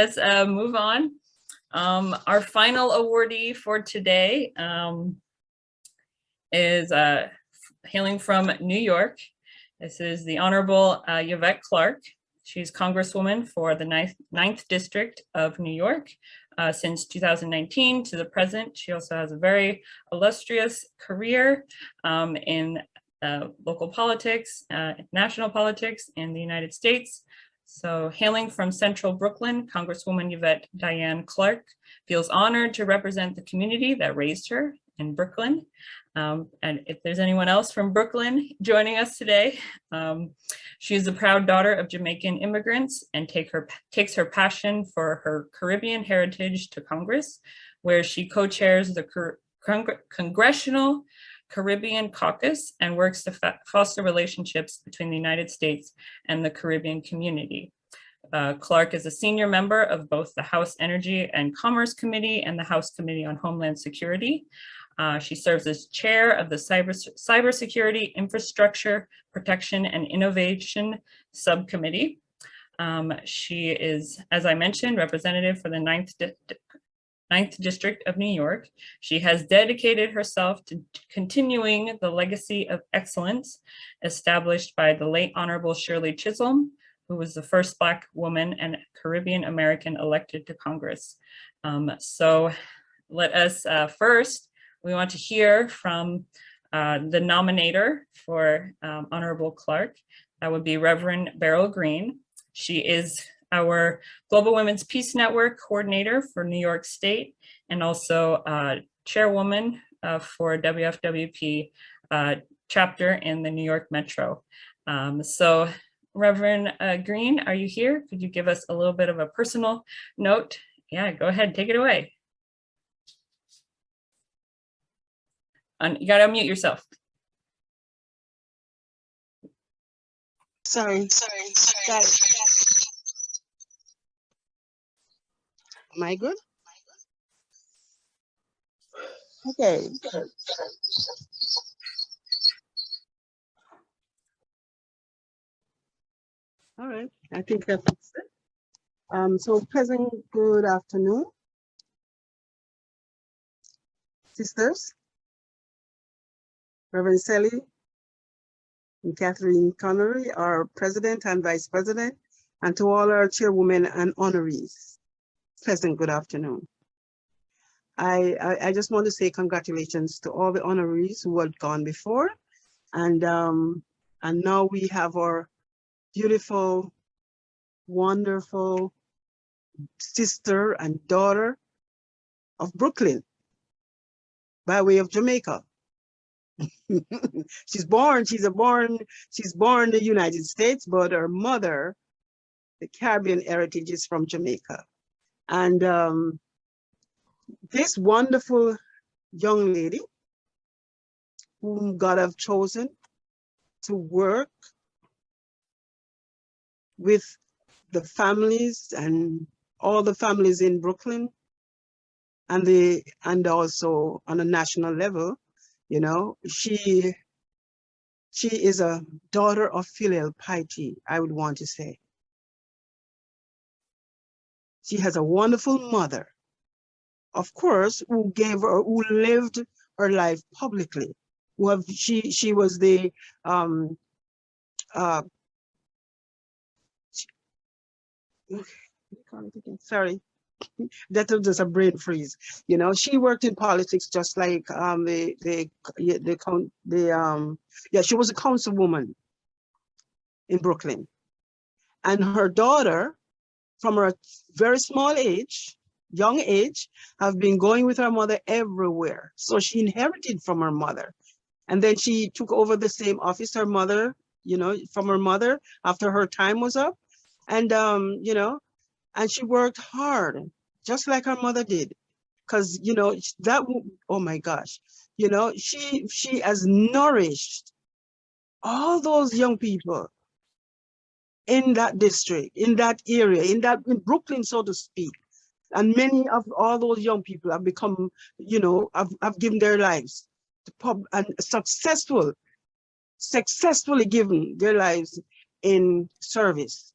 let's move on. Our final awardee for today is hailing from New York. This is the Honorable Yvette Clarke. She's Congresswoman for the 9th District of New York since 2019 to the present. She also has a very illustrious career in local politics, national politics in the United States. So hailing from Central Brooklyn, Congresswoman Yvette Diane Clarke feels honored to represent the community that raised her in Brooklyn. And if there's anyone else from Brooklyn joining us today, she is the proud daughter of Jamaican immigrants and takes her passion for her Caribbean heritage to Congress, where she co-chairs the Congressional Caribbean Caucus and works to foster relationships between the United States and the Caribbean community. Clarke is a senior member of both the House Energy and Commerce Committee and the House Committee on Homeland Security. She serves as chair of the Cybersecurity Infrastructure Protection and Innovation Subcommittee. She is, as I mentioned, representative for the 9th District of New York. She has dedicated herself to continuing the legacy of excellence established by the late Honorable Shirley Chisholm, who was the first Black woman and Caribbean American elected to Congress. So let us first, we want to hear from the nominator for Honorable Clarke. That would be Reverend Beryl Green. She is our Global Women's Peace Network coordinator for New York State and also chairwoman for WFWP chapter in the New York Metro. So Reverend Green, are you here? Could you give us a little bit of a personal note? Yeah, go ahead, take it away. You gotta unmute yourself. Sorry. Am I good? Okay. All right, I think that's it. So pleasant good afternoon, sisters, Reverend Sally and Kathleen Connery, our president and vice president, and to all our chairwomen and honorees. Pleasant good afternoon. I just want to say congratulations to all the honorees who had gone before, and now we have our beautiful, wonderful sister and daughter of Brooklyn by way of Jamaica. She's born in the United States, but her mother, the Caribbean heritage, is from Jamaica. And this wonderful young lady whom God have chosen to work with the families and all the families in Brooklyn and also on a national level, you know, she is a daughter of filial piety, I would want to say. She has a wonderful mother, of course, who lived her life publicly. She was the sorry, that was just a brain freeze. You know, she worked in politics just like she was a councilwoman in Brooklyn, and her daughter, from her very small age, young age, have been going with her mother everywhere. So she inherited from her mother, and then she took over the same office her mother, you know, from her mother after her time was up, and you know. And she worked hard, just like her mother did. Because, you know, that, oh my gosh, you know, she has nourished all those young people in that district, in that area, in Brooklyn, so to speak. And many of all those young people have become, you know, have given their lives to and successfully given their lives in service.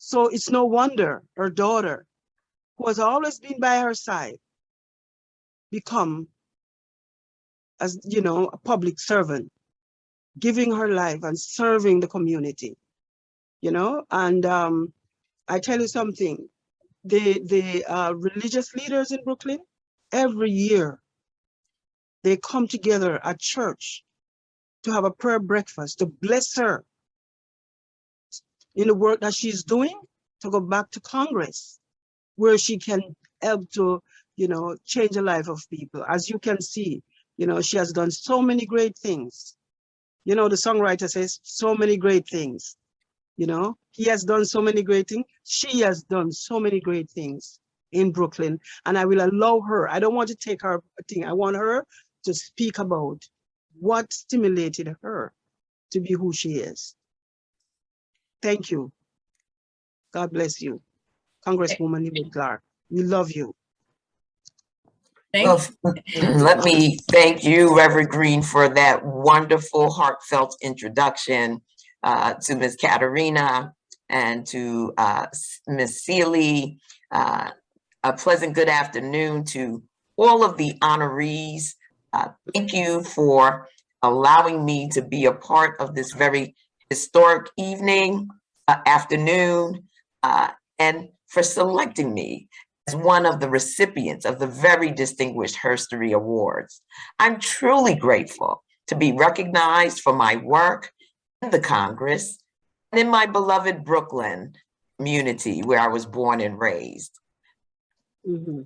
So it's no wonder her daughter who has always been by her side, become, as you know, a public servant, giving her life and serving the community, you know. And I tell you something, the religious leaders in Brooklyn, every year, they come together at church to have a prayer breakfast, to bless her in the work that she's doing, to go back to Congress, where she can help to, you know, change the life of people. As you can see, you know, she has done so many great things. You know, the songwriter says, so many great things. You know, he has done so many great things. She has done so many great things in Brooklyn. And I will allow her, I don't want to take her thing. I want her to speak about what stimulated her to be who she is. Thank you. God bless you. Congresswoman Yvette Clarke, we love you. Thank Well, let me thank you, Reverend Green, for that wonderful, heartfelt introduction to Ms. Katerina and to Ms. Seeley. A pleasant good afternoon to all of the honorees. Thank you for allowing me to be a part of this very historic evening, afternoon, and for selecting me as one of the recipients of the very distinguished HerStory Awards. I'm truly grateful to be recognized for my work in the Congress and in my beloved Brooklyn community where I was born and raised. Mm-hmm.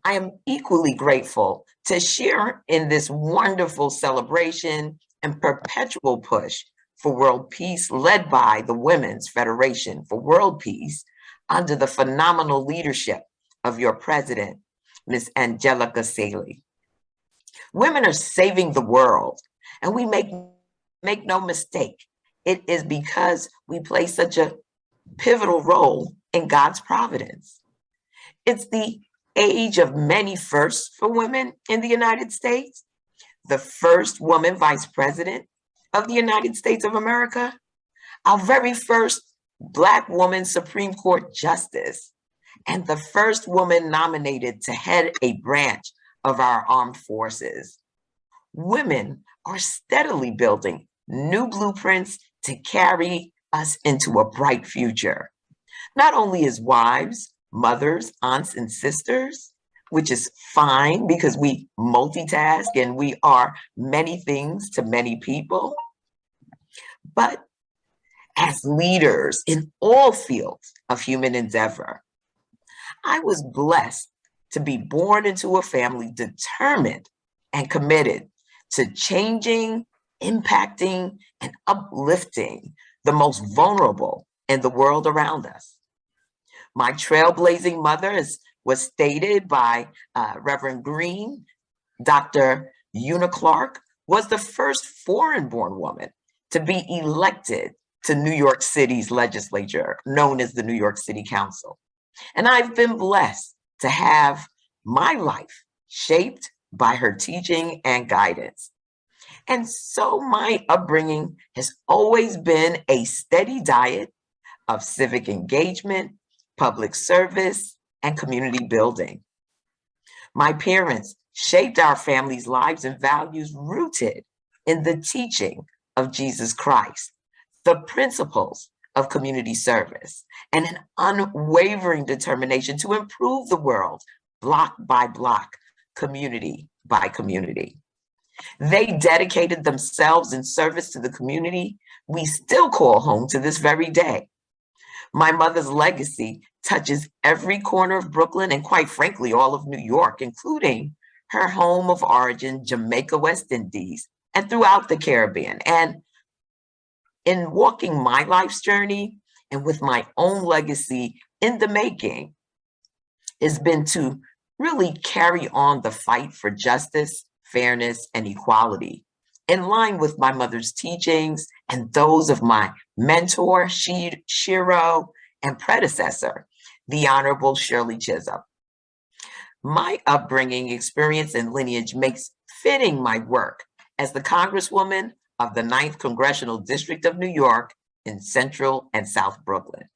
I am equally grateful to share in this wonderful celebration and perpetual push for world peace led by the Women's Federation for World Peace under the phenomenal leadership of your president, Ms. Angelica Saley. Women are saving the world, and we make no mistake, it is because we play such a pivotal role in God's providence. It's the age of many firsts for women in the United States. The first woman vice president of the United States of America, our very first Black woman Supreme Court justice, and the first woman nominated to head a branch of our armed forces. Women are steadily building new blueprints to carry us into a bright future, not only as wives, mothers, aunts, and sisters, which is fine because we multitask and we are many things to many people, but as leaders in all fields of human endeavor. I was blessed to be born into a family determined and committed to changing, impacting, and uplifting the most vulnerable in the world around us. My trailblazing mother was stated by Reverend Green. Dr. Una Clarke was the first foreign-born woman to be elected to New York City's legislature, known as the New York City Council. And I've been blessed to have my life shaped by her teaching and guidance. And so my upbringing has always been a steady diet of civic engagement, public service, and community building. My parents shaped our family's lives and values rooted in the teaching of Jesus Christ, the principles of community service, and an unwavering determination to improve the world block by block, community by community. They dedicated themselves in service to the community we still call home to this very day. My mother's legacy touches every corner of Brooklyn and, quite frankly, all of New York, including her home of origin, Jamaica, West Indies, and throughout the Caribbean. And in walking my life's journey and with my own legacy in the making, has been to really carry on the fight for justice, fairness, and equality, in line with my mother's teachings and those of my mentor, Shiro, and predecessor, the Honorable Shirley Chisholm. My upbringing, experience, and lineage makes fitting my work as the Congresswoman of the 9th Congressional District of New York in Central and South Brooklyn.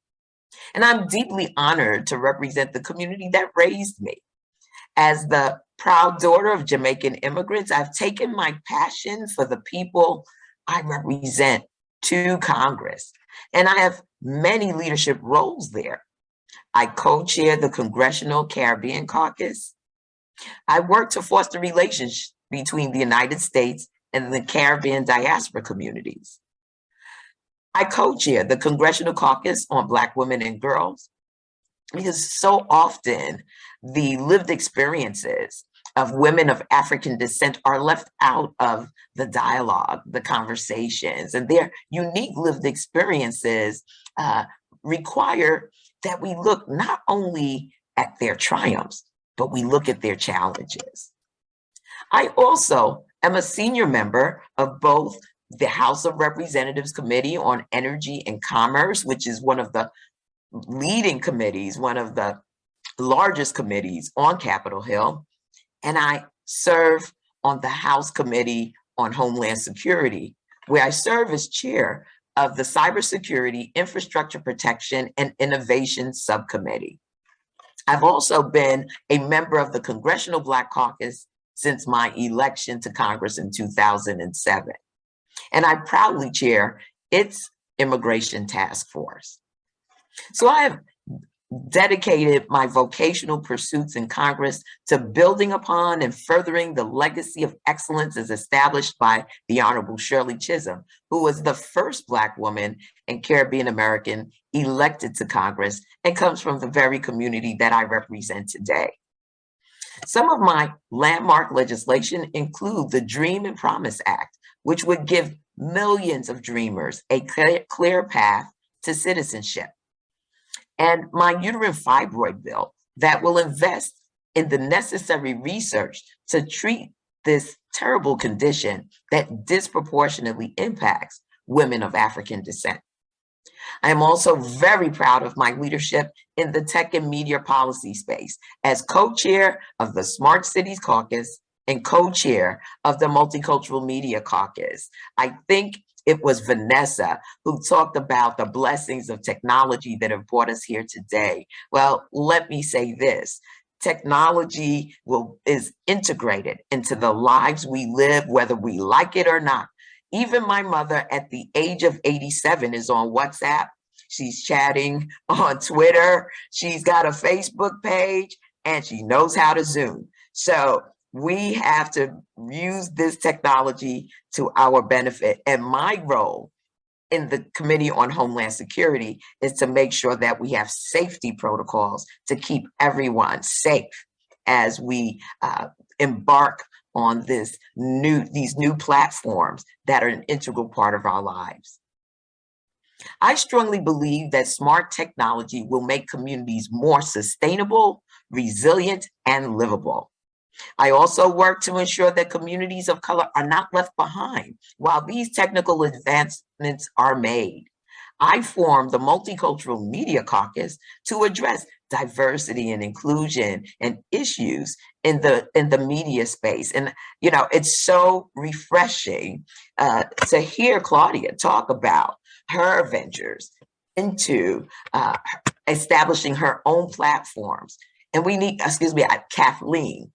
And I'm deeply honored to represent the community that raised me. As the proud daughter of Jamaican immigrants, I've taken my passion for the people I represent to Congress, and I have many leadership roles there. I co-chair the Congressional Caribbean Caucus. I work to foster relations between the United States and the Caribbean diaspora communities. I co-chair the Congressional Caucus on Black Women and Girls, because so often the lived experiences of women of African descent are left out of the dialogue, the conversations, and their unique lived experiences require that we look not only at their triumphs, but we look at their challenges. I also am a senior member of both the House of Representatives Committee on Energy and Commerce, which is one of the leading committees, one of the largest committees on Capitol Hill, and I serve on the House Committee on Homeland Security, where I serve as chair of the Cybersecurity, Infrastructure Protection, and Innovation Subcommittee. I've also been a member of the Congressional Black Caucus since my election to Congress in 2007. And I proudly chair its Immigration Task Force. So I have dedicated my vocational pursuits in Congress to building upon and furthering the legacy of excellence as established by the Honorable Shirley Chisholm, who was the first Black woman and Caribbean American elected to Congress and comes from the very community that I represent today. Some of my landmark legislation include the Dream and Promise Act, which would give millions of dreamers a clear path to citizenship, and my uterine fibroid bill that will invest in the necessary research to treat this terrible condition that disproportionately impacts women of African descent. I am also very proud of my leadership in the tech and media policy space as co-chair of the Smart Cities Caucus and co-chair of the Multicultural Media Caucus. I think it was Vanessa who talked about the blessings of technology that have brought us here today. Well, let me say this. Technology is integrated into the lives we live, whether we like it or not. Even my mother at the age of 87 is on WhatsApp. She's chatting on Twitter. She's got a Facebook page and she knows how to Zoom. So we have to use this technology to our benefit. And my role in the Committee on Homeland Security is to make sure that we have safety protocols to keep everyone safe as we embark on these new platforms that are an integral part of our lives. I strongly believe that smart technology will make communities more sustainable, resilient, and livable. I also work to ensure that communities of color are not left behind while these technical advancements are made. I formed the Multicultural Media Caucus to address diversity and inclusion and issues in the media space. And you know, it's so refreshing to hear Claudia talk about her ventures into establishing her own platforms. And we need, Kathleen,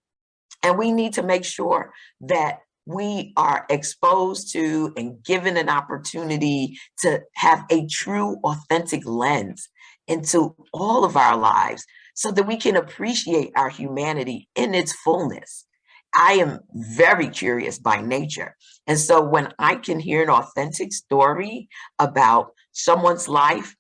and we need to make sure that we are exposed to and given an opportunity to have a true, authentic lens into all of our lives so that we can appreciate our humanity in its fullness. I am very curious by nature. And so when I can hear an authentic story about someone's life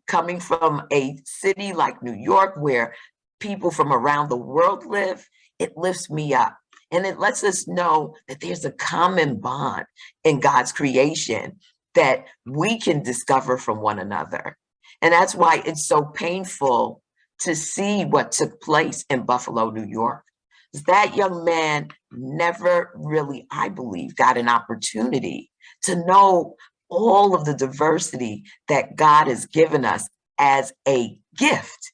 coming from a city like New York, where people from around the world live, it lifts me up. And it lets us know that there's a common bond in God's creation that we can discover from one another. And that's why it's so painful to see what took place in Buffalo, New York. That young man never really, I believe, got an opportunity to know all of the diversity that God has given us as a gift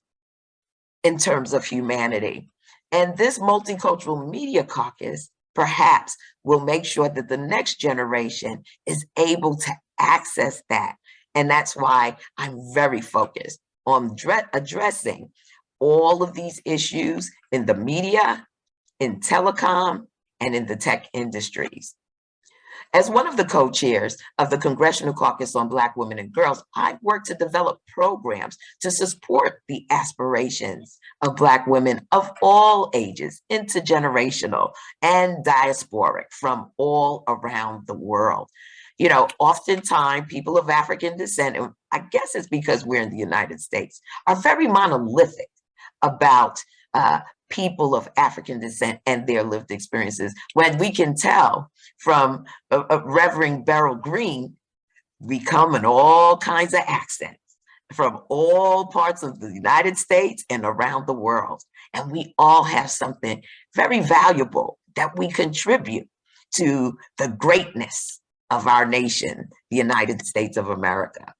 in terms of humanity. And this Multicultural Media Caucus perhaps will make sure that the next generation is able to access that. And that's why I'm very focused on addressing all of these issues in the media, in telecom, and in the tech industries. As one of the co-chairs of the Congressional Caucus on Black Women and Girls, I've worked to develop programs to support the aspirations of Black women of all ages, intergenerational and diasporic, from all around the world. You know, oftentimes people of African descent, and I guess it's because we're in the United States, are very monolithic about people of African descent and their lived experiences. When we can tell from Reverend Beryl Green, we come in all kinds of accents from all parts of the United States and around the world. And we all have something very valuable that we contribute to the greatness of our nation, the United States of America.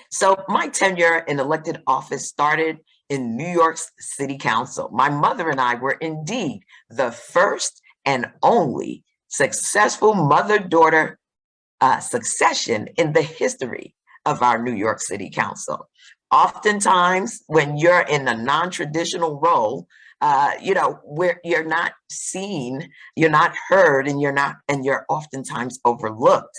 So my tenure in elected office started in New York City Council. My mother and I were indeed the first and only successful mother-daughter succession in the history of our New York City Council. Oftentimes, when you're in a non-traditional role, you know, where you're not seen, you're not heard, and you're oftentimes overlooked.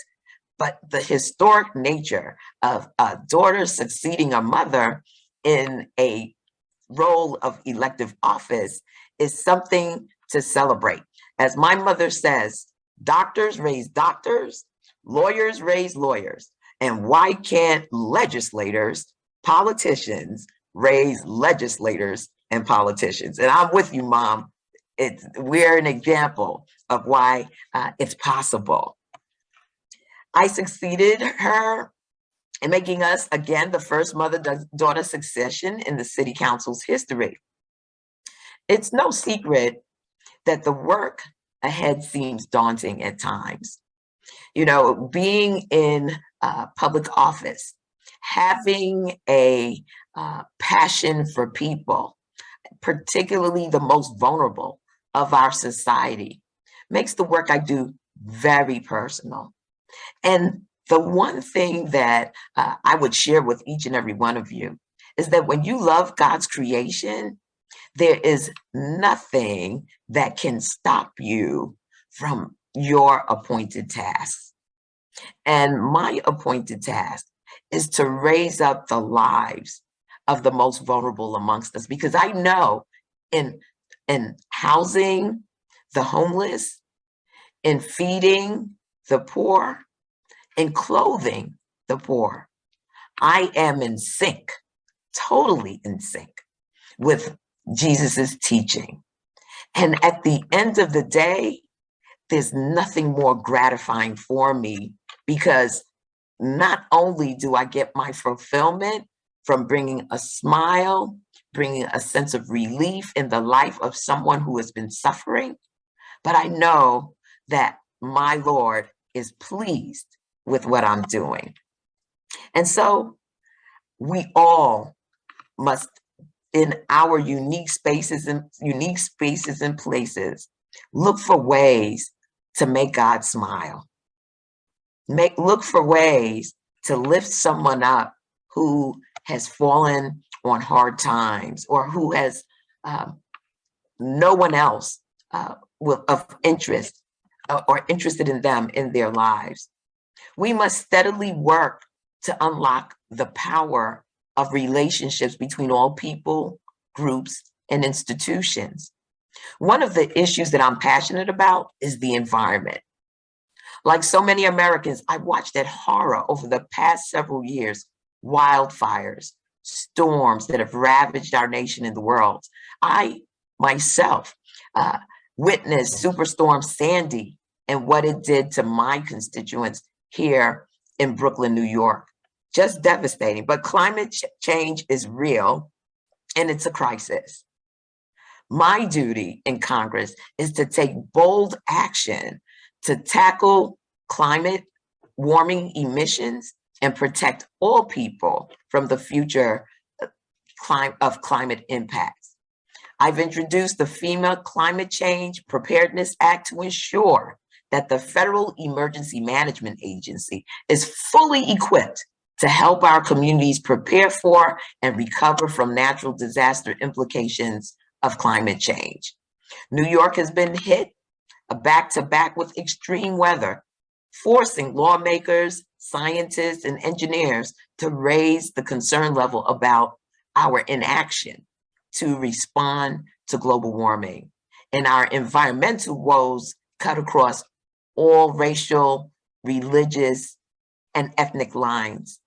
But the historic nature of a daughter succeeding a mother in a role of elective office is something to celebrate. As my mother says, doctors raise doctors, lawyers raise lawyers. And why can't legislators, politicians, raise legislators and politicians? And I'm with you, Mom. We're an example of why it's possible. I succeeded her in making us, again, the first mother-daughter succession in the City Council's history. It's no secret that the work ahead seems daunting at times. You know, being in public office, having a passion for people, particularly the most vulnerable of our society, makes the work I do very personal. And the one thing that I would share with each and every one of you is that when you love God's creation, there is nothing that can stop you from your appointed tasks. And my appointed task is to raise up the lives of the most vulnerable amongst us, because I know in housing the homeless, in feeding the poor, in clothing the poor, I am in sync, totally in sync with Jesus's teaching. And at the end of the day, there's nothing more gratifying for me, because not only do I get my fulfillment from bringing a smile, bringing a sense of relief in the life of someone who has been suffering, but I know that my Lord is pleased with what I'm doing. And so we all must, in our unique spaces and places, look for ways to make God smile. Look for ways to lift someone up who has fallen on hard times, or who has no one else of interest or interested in them in their lives. We must steadily work to unlock the power of relationships between all people, groups, and institutions. One of the issues that I'm passionate about is the environment. Like so many Americans, I watched that horror over the past several years: wildfires, storms that have ravaged our nation and the world. I myself witnessed Superstorm Sandy and what it did to my constituents here in Brooklyn, New York. Just devastating. But climate change is real, and it's a crisis. My duty in Congress is to take bold action to tackle climate warming emissions and protect all people from the future of climate impacts. I've introduced the FEMA Climate Change Preparedness Act to ensure that the Federal Emergency Management Agency is fully equipped to help our communities prepare for and recover from natural disaster implications of climate change. New York has been hit back-to-back with extreme weather, forcing lawmakers, scientists, and engineers to raise the concern level about our inaction to respond to global warming. And our environmental woes cut across all racial, religious, and ethnic lines.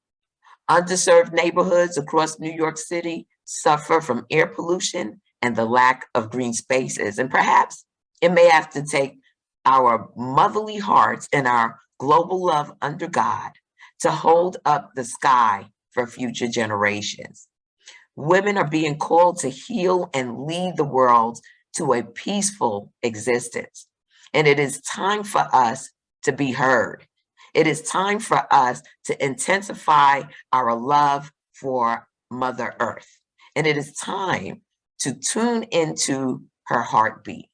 Underserved neighborhoods across New York City suffer from air pollution and the lack of green spaces. And perhaps it may have to take our motherly hearts and our global love under God to hold up the sky for future generations. Women are being called to heal and lead the world to a peaceful existence. And it is time for us to be heard. It is time for us to intensify our love for Mother Earth. And it is time to tune into her heartbeat.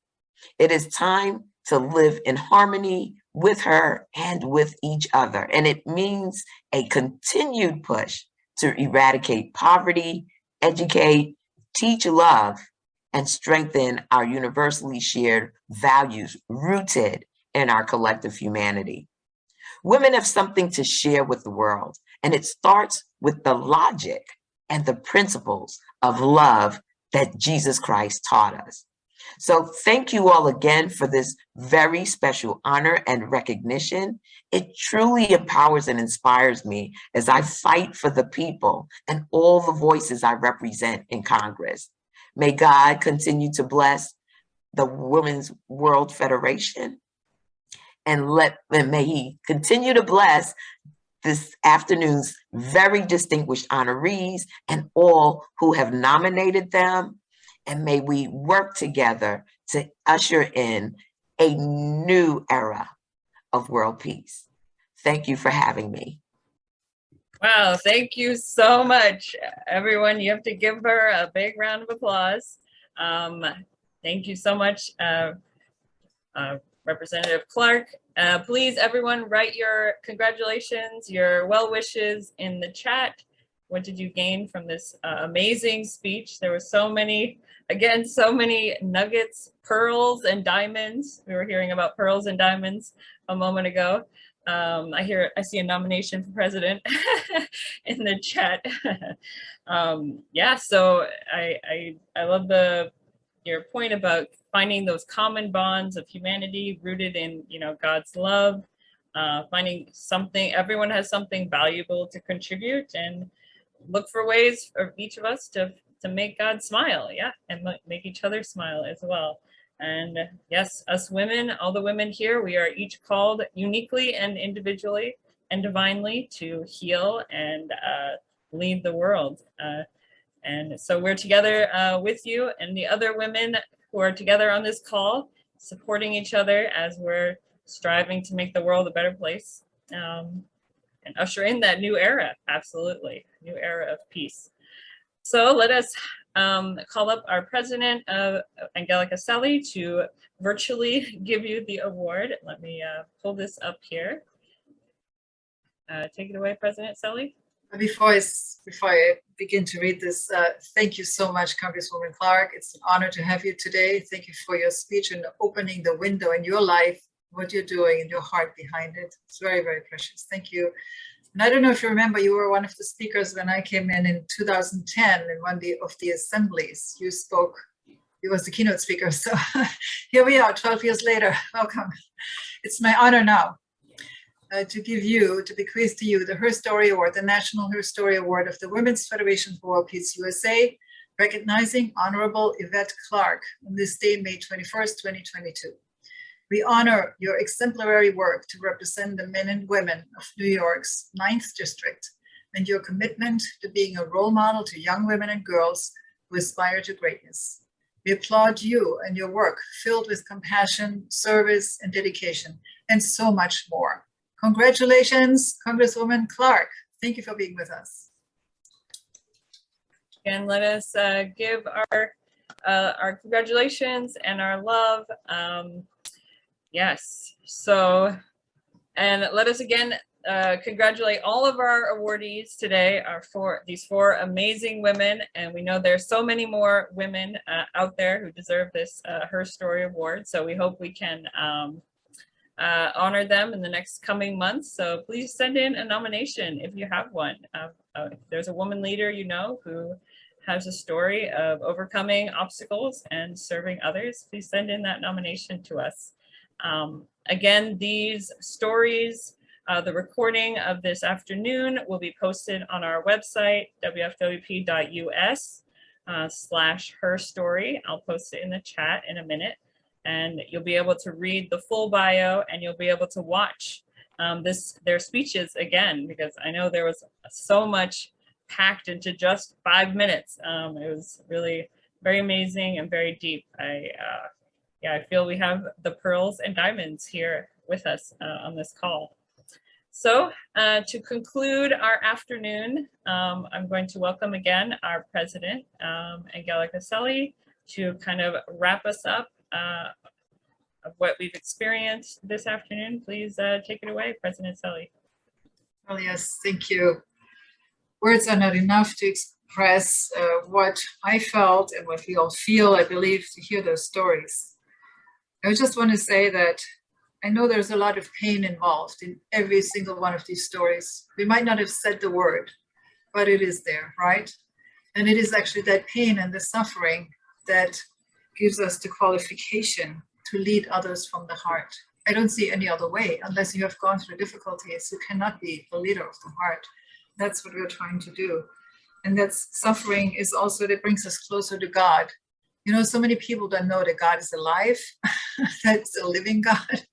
It is time to live in harmony with her and with each other. And it means a continued push to eradicate poverty, educate, teach love, and strengthen our universally shared values rooted in our collective humanity. Women have something to share with the world, and it starts with the logic and the principles of love that Jesus Christ taught us. So thank you all again for this very special honor and recognition. It truly empowers and inspires me as I fight for the people and all the voices I represent in Congress. May God continue to bless the Women's World Federation, and may he continue to bless this afternoon's very distinguished honorees and all who have nominated them. And may we work together to usher in a new era of world peace. Thank you for having me. Wow, thank you so much, everyone. You have to give her a big round of applause. Thank you so much, Representative Clarke. Please, everyone, write your congratulations, your well wishes in the chat. What did you gain from this amazing speech? There were so many, again, so many nuggets, pearls and diamonds. We were hearing about pearls and diamonds a moment ago. I see a nomination for president in the chat. Yeah, so I love your point about finding those common bonds of humanity rooted in, God's love, finding something, everyone has something valuable to contribute, and look for ways for each of us to make God smile, and make each other smile as well. And yes, us women, all the women here, we are each called uniquely and individually and divinely to heal and lead the world. And so we're together with you and the other women who are together on this call, supporting each other as we're striving to make the world a better place, and usher in that new era, absolutely, new era of peace. So let us call up our president, Angelica Selly, to virtually give you the award. Let me pull this up here. Take it away, President Selly. Before I begin to read this, thank you so much, Congresswoman Clarke. It's an honor to have you today. Thank you for your speech and opening the window in your life, what you're doing and your heart behind it. It's very, very precious. Thank you. And I don't know if you remember, you were one of the speakers when I came in 2010 in one of the assemblies. You spoke, you was the keynote speaker. So here we are 12 years later. Welcome. It's my honor now to bequeath to you the HerStory Award, the National HerStory Award of the Women's Federation for World Peace USA, recognizing Honorable Yvette Clarke on this day, May 21st, 2022. We honor your exemplary work to represent the men and women of New York's 9th District and your commitment to being a role model to young women and girls who aspire to greatness. We applaud you and your work filled with compassion, service, and dedication, and so much more. Congratulations, Congresswoman Clarke. Thank you for being with us. And let us give our congratulations and our love. Yes, so, and let us again congratulate all of our awardees today, these four amazing women, and we know there's so many more women out there who deserve this Her Story award. So we hope we can honor them in the next coming months. So please send in a nomination if you have one. If there's a woman leader you know who has a story of overcoming obstacles and serving others, please send in that nomination to us. Again, these stories, the recording of this afternoon will be posted on our website, wfwp.us/HerStory. I'll post it in the chat in a minute, and you'll be able to read the full bio, and you'll be able to watch their speeches again, because I know there was so much packed into just 5 minutes. It was really very amazing and very deep. I feel we have the pearls and diamonds here with us on this call. So to conclude our afternoon, I'm going to welcome again our president, Angelica Selly, to kind of wrap us up of what we've experienced this afternoon. Please take it away, President Selly. Well, yes, thank you. Words are not enough to express what I felt and what we all feel, I believe, to hear those stories. I just want to say that I know there's a lot of pain involved in every single one of these stories. We might not have said the word, but it is there, right? And it is actually that pain and the suffering that gives us the qualification to lead others from the heart. I don't see any other way. Unless you have gone through difficulties, you cannot be the leader of the heart. That's what we're trying to do. And that suffering is also, that brings us closer to God. You know, so many people don't know that God is alive, that's a living God.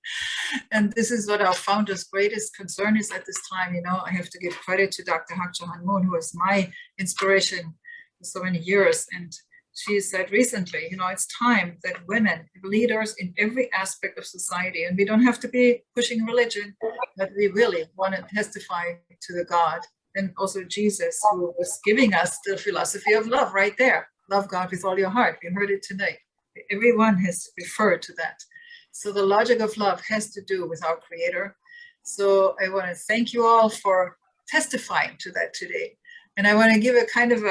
And this is what our founder's greatest concern is at this time. You know, I have to give credit to Dr. Hak Ja Han Moon, who was my inspiration for so many years. And she said recently, you know, it's time that women, leaders in every aspect of society, and we don't have to be pushing religion, but we really want to testify to the God, and also Jesus, who was giving us the philosophy of love right there. Love God with all your heart. We heard it tonight. Everyone has referred to that. So the logic of love has to do with our Creator. So I want to thank you all for testifying to that today. And I want to give a kind of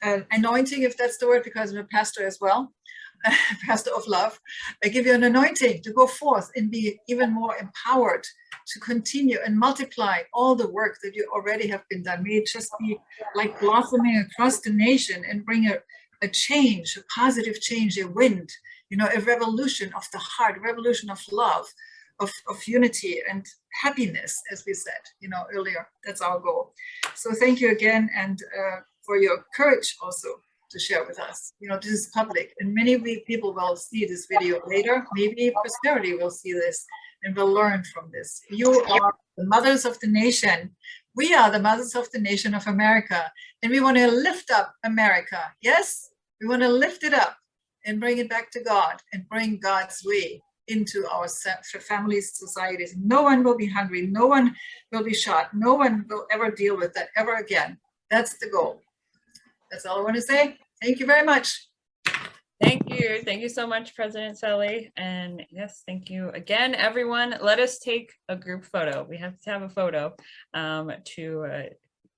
an anointing, if that's the word, because I'm a pastor as well, pastor of love. I give you an anointing to go forth and be even more empowered to continue and multiply all the work that you already have been done. May it just be like blossoming across the nation and bring a change, a positive change, a wind, you know, a revolution of the heart, a revolution of love, of unity and happiness, as we said, you know, earlier. That's our goal. So thank you again, and for your courage also to share with us. You know, this is public, and many people will see this video later. Maybe posterity will see this and will learn from this. You are the mothers of the nation. We are the mothers of the nation of America, and we want to lift up America. Yes, we want to lift it up and bring it back to God and bring God's way into our families, societies. No one will be hungry. No one will be shot. No one will ever deal with that ever again. That's the goal. That's all I want to say. Thank you very much. Thank you. Thank you so much, President Selly. And yes, thank you again, everyone. Let us take a group photo. We have to have a photo to,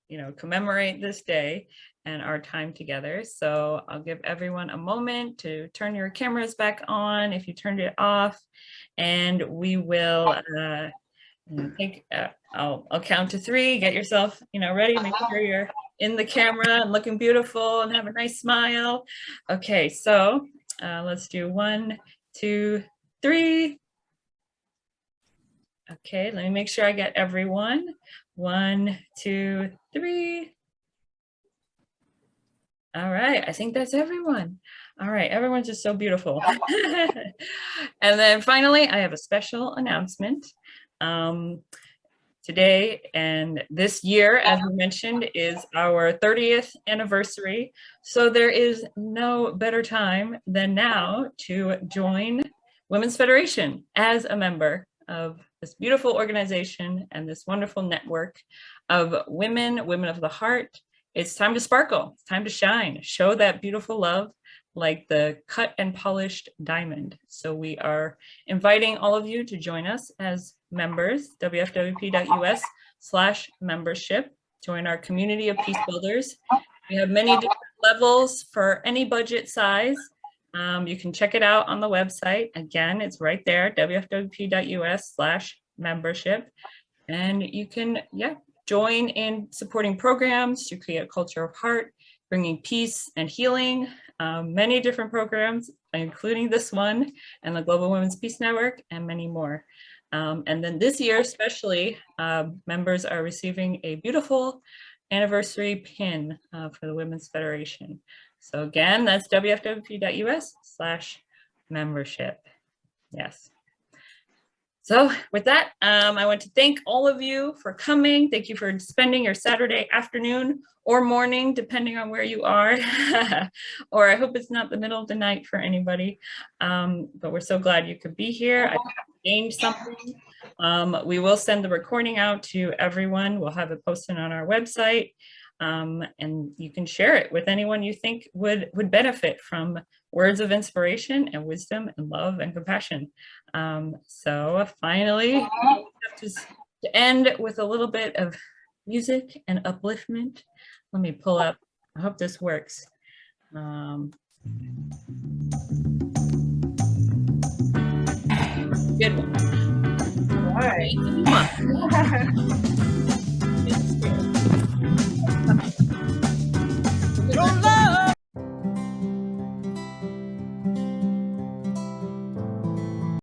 you know, commemorate this day and our time together. So I'll give everyone a moment to turn your cameras back on if you turned it off, and we will take, I'll count to 3. Get yourself, you know, ready. Make sure you're in the camera and looking beautiful and have a nice smile. Okay, so let's do 1, 2, 3. Okay, let me make sure I get everyone. 1, 2, 3. All right, I think that's everyone. All right, everyone's just so beautiful. And then finally, I have a special announcement. Today and this year, as we mentioned, is our 30th anniversary. So there is no better time than now to join Women's Federation as a member of this beautiful organization and this wonderful network of women of the heart. It's time to sparkle. It's time to shine. Show that beautiful love like the cut and polished diamond. So we are inviting all of you to join us as members, wfwp.us/membership. Join our community of peace builders. We have many different levels for any budget size. You can check it out on the website. Again, it's right there, wfwp.us/membership. And you can, join in supporting programs to create a culture of heart, bringing peace and healing, many different programs, including this one and the Global Women's Peace Network and many more. And then this year, especially, members are receiving a beautiful anniversary pin for the Women's Federation. So again, that's wfwp.us/membership. Yes. So with that, I want to thank all of you for coming. Thank you for spending your Saturday afternoon or morning, depending on where you are. Or I hope it's not the middle of the night for anybody. But we're so glad you could be here. I gained something. We will send the recording out to everyone. We'll have it posted on our website. And you can share it with anyone you think would benefit from words of inspiration and wisdom and love and compassion. So finally, to end with a little bit of music and upliftment. Let me pull up, I hope this works. Good one. All right. Come on.